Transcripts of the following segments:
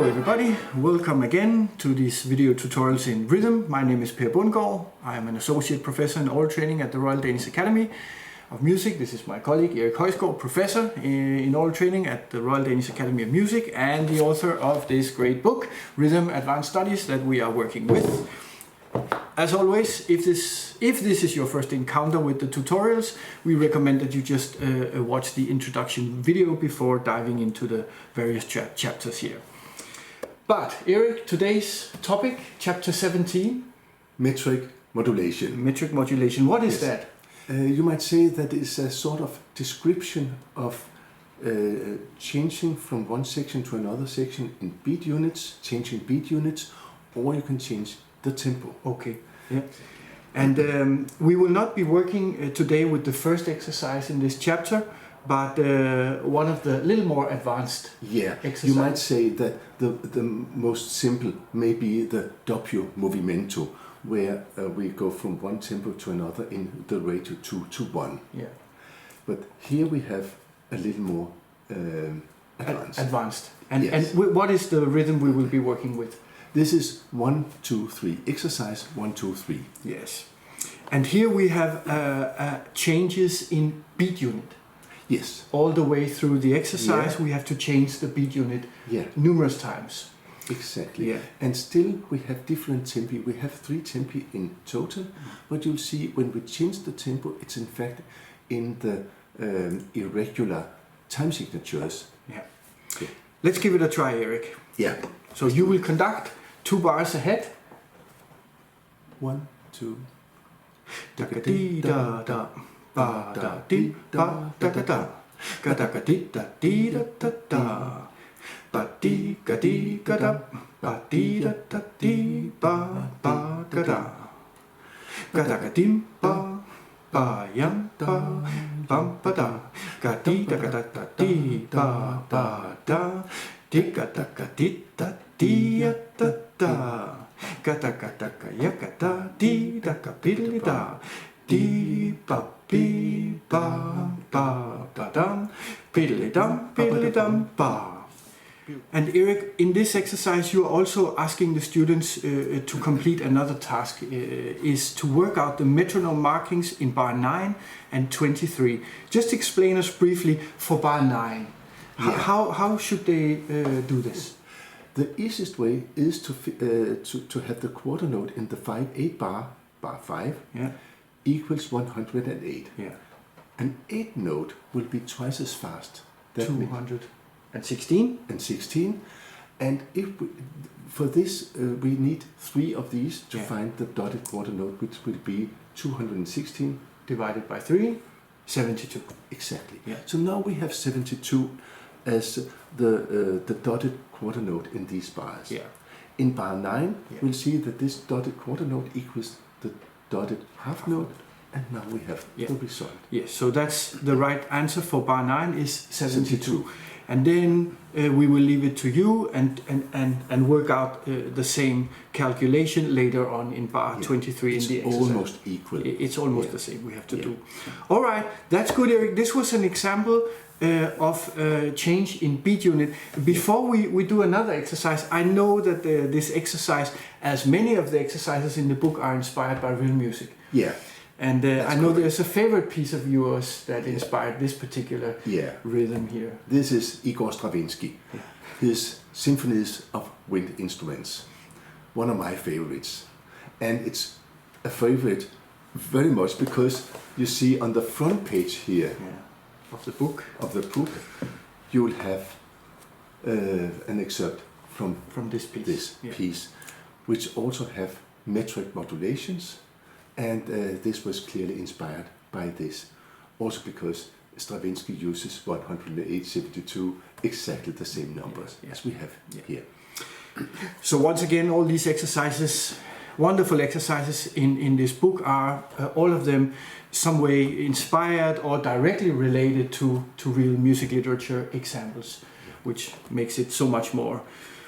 Hello everybody, welcome again to these video tutorials in rhythm. My name is Bundgård. I am an associate professor in oral training at the Royal Danish Academy of Music. This is my colleague Erik Højsgaard, professor in oral training at the Royal Danish Academy of Music and the author of this great book, Rhythm Advanced Studies, that we are working with. As always, if this is your first encounter with the tutorials, we recommend that you just watch the introduction video before diving into the various chapters here. But Erik, today's topic, chapter 17. Metric modulation. Metric modulation, what is that? You might say that it's a sort of description of changing from one section to another section in beat units, changing beat units, or you can change the tempo. Okay, yeah. And we will not be working today with the first exercise in this chapter, but one of the little more advanced exercises. You might say that the most simple may be the doppio movimento, where we go from one tempo to another in the ratio 2 to 1. Yeah. But here we have a little more advanced. And, yes. And what is the rhythm we will be working with? This is 1, 2, 3. Exercise 1, 2, 3. Yes. And here we have changes in beat unit. Yes. All the way through the exercise, we have to change the beat unit numerous times. Exactly. Yeah. And still we have different tempi. We have 3 tempi in total. But you'll see when we change the tempo, it's in fact in the irregular time signatures. Yeah. Let's give it a try, Erik. Yeah. So you will conduct 2 bars ahead. 1, 2. Da da di da da ba da di ba da da da ga da ga di da di da da da ba di ga di ga da ba di da da di ba ba ga da ga dim ba ba yam ba bam ba da ga di da da di ba ba da di ga di da di da da gata gata yaka da di da kapili da di ba bi ba ba dam pili dam ba. And Erik, in this exercise you are also asking the students to complete another task, is to work out the metronome markings in bar 9 and 23. Just explain us briefly for bar 9. How should they do this? The easiest way is to have the quarter note in the 5/8 bar 5, equals 108. Yeah. An 8 note will be twice as fast. That 216 and 16. And if for this we need 3 of these to find the dotted quarter note, which will be 216 divided by 3, 72. Exactly. Yeah. So now we have 72 as the dotted quarter note in these bars. Yeah. In bar 9, we'll see that this dotted quarter note equals the dotted half note, and now we have the result. Yes, so that's the right answer for bar 9 is 72. And then we will leave it to you and work out the same calculation later on in bar 23 in the exercise. It's almost equal. It's almost the same we have to do. All right, that's good, Erik. This was an example of change in beat unit. Before we do another exercise, I know that this exercise, as many of the exercises in the book, are inspired by real music. Yeah. And I know there's a favorite piece of yours that inspired this particular rhythm here. This is Igor Stravinsky, his Symphonies of Wind Instruments. One of my favorites. And it's a favorite very much because you see on the front page here of the book, you will have an excerpt from this piece, which also have metric modulations. And this was clearly inspired by this. Also because Stravinsky uses 108, 72, exactly the same numbers as we have here. So once again, all these exercises, wonderful exercises in this book, are all of them some way inspired or directly related to real music literature examples, which makes it so much more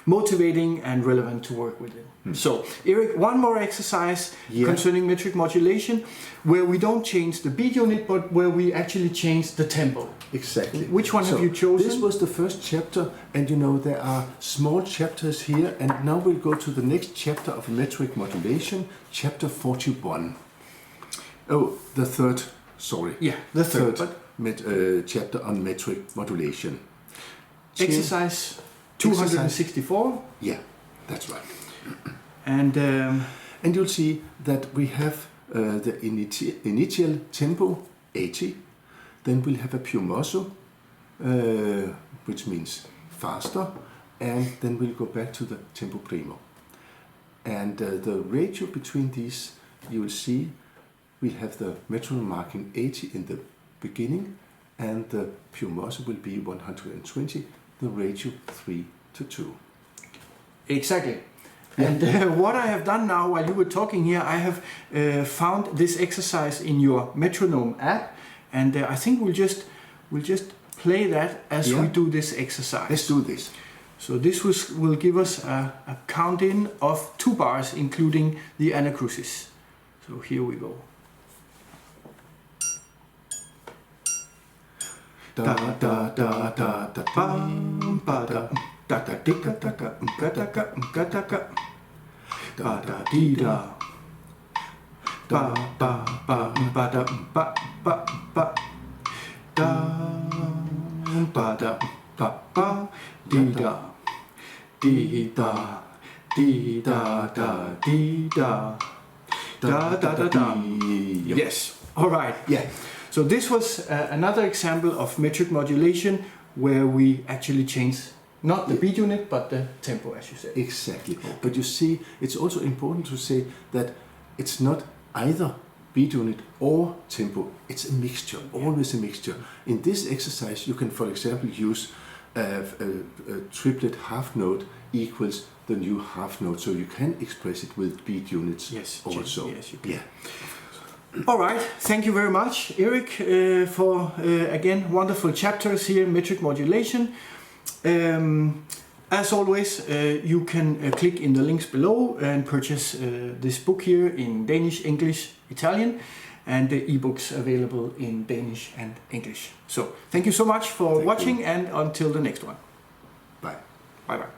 motivating and relevant to work with it. So, Erik, one more exercise concerning metric modulation, where we don't change the beat unit, but where we actually change the tempo. Exactly. Which one have you chosen? This was the first chapter, and you know there are small chapters here, and now we'll go to the next chapter of metric modulation, chapter 41. Oh, the third, sorry. Yeah, the third chapter on metric modulation. Exercise 264. Yeah, that's right. And you'll see that we have the initial tempo 80, then we'll have a più mosso, which means faster, and then we'll go back to the tempo primo. And the ratio between these, you will see, we'll have the metronome marking 80 in the beginning, and the più mosso will be 120, the ratio 3:2. Exactly. And what I have done now while you were talking here, I have found this exercise in your metronome app, and I think we'll just play that as we do this exercise. Let's do this. So this will give us a count-in of 2 bars, including the anacrusis. So here we go. Da da da da da bam ba da da da di da da ga ga da ga ga da ga ba da di da ba ba ba ba da ba ba ba da ba da ba ba di da di da di da da di da da da da da. Yes. All right. Yeah. So this was another example of metric modulation where we actually change not the beat unit but the tempo, as you said. Exactly. But you see, it's also important to say that it's not either beat unit or tempo. It's a mixture, always a mixture. In this exercise, you can, for example, use a triplet half note equals the new half note, so you can express it with beat units also. Yes, you can. Yeah. All right, thank you very much, Erik, for again wonderful chapters here in metric modulation. As always, you can click in the links below and purchase this book here in Danish, English, Italian, and the ebooks available in Danish and English. So thank you so much for watching, and until the next one. Bye. Bye bye.